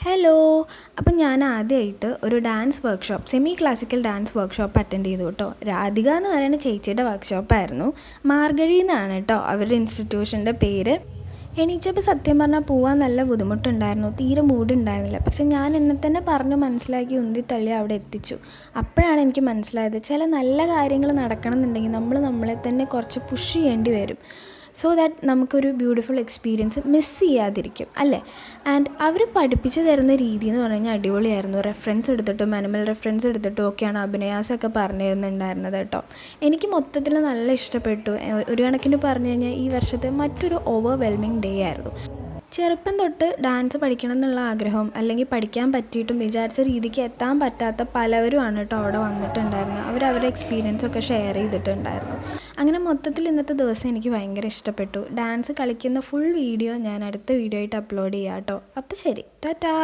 Hello. അപ്പം ഞാൻ ആദ്യമായിട്ട് ഒരു dance workshop, semi classical dance workshop attend ചെയ്തു കേട്ടോ. രാധിക എന്ന് പറയുന്ന ചേച്ചിയുടെ വർക്ക്ഷോപ്പായിരുന്നു. മാർഗഴി എന്നാണ് കേട്ടോ അവരുടെ ഇൻസ്റ്റിറ്റ്യൂഷൻ്റെ പേര്. എണീച്ചപ്പോൾ സത്യം പറഞ്ഞാൽ പോകാൻ നല്ല ബുദ്ധിമുട്ടുണ്ടായിരുന്നു, തീരെ മൂടുണ്ടായിരുന്നില്ല. പക്ഷെ ഞാൻ എന്നെ തന്നെ പറഞ്ഞ് മനസ്സിലാക്കി ഉന്തി തള്ളി അവിടെ എത്തിച്ചു. അപ്പോഴാണ് എനിക്ക് മനസ്സിലായത്, ചില നല്ല കാര്യങ്ങൾ നടക്കണം എന്നുണ്ടെങ്കിൽ നമ്മൾ നമ്മളെ തന്നെ കുറച്ച് പുഷ് ചെയ്യേണ്ടി വരും. സോ ദാറ്റ് നമുക്കൊരു ബ്യൂട്ടിഫുൾ എക്സ്പീരിയൻസ് മിസ് ചെയ്യാതിരിക്കും അല്ലേ. ആൻഡ് അവർ പഠിപ്പിച്ച് തരുന്ന രീതി എന്ന് പറഞ്ഞു കഴിഞ്ഞാൽ അടിപൊളിയായിരുന്നു. റെഫറൻസ് എടുത്തിട്ടും അനിമൽ റെഫറൻസ് എടുത്തിട്ടും ഒക്കെയാണ് അഭിനയാസമൊക്കെ പറഞ്ഞു തരുന്നുണ്ടായിരുന്നത് കേട്ടോ. എനിക്ക് മൊത്തത്തിൽ നല്ല ഇഷ്ടപ്പെട്ടു. ഒരു കണക്കിന് പറഞ്ഞു കഴിഞ്ഞാൽ ഈ വർഷത്തെ മറ്റൊരു ഓവർവെൽമിങ് ഡേ ആയിരുന്നു. ചെറുപ്പം തൊട്ട് ഡാൻസ് പഠിക്കണം എന്നുള്ള ആഗ്രഹം, അല്ലെങ്കിൽ പഠിക്കാൻ പറ്റിയിട്ടും വിചാരിച്ച രീതിക്ക് എത്താൻ പറ്റാത്ത പലവരുമാണ് കേട്ടോ അവിടെ വന്നിട്ടുണ്ടായിരുന്നത്. അവരവരുടെ എക്സ്പീരിയൻസൊക്കെ ഷെയർ ചെയ്തിട്ടുണ്ടായിരുന്നു. അങ്ങനെ മൊത്തത്തിൽ ഇന്നത്തെ ദിവസം എനിക്ക് ഭയങ്കര ഇഷ്ടപ്പെട്ടു. ഡാൻസ് കളിക്കുന്ന ഫുൾ വീഡിയോ ഞാൻ അടുത്ത വീഡിയോ ആയിട്ട് അപ്ലോഡ് ചെയ്യാം കേട്ടോ. അപ്പോൾ ശരി, ടാറ്റാ.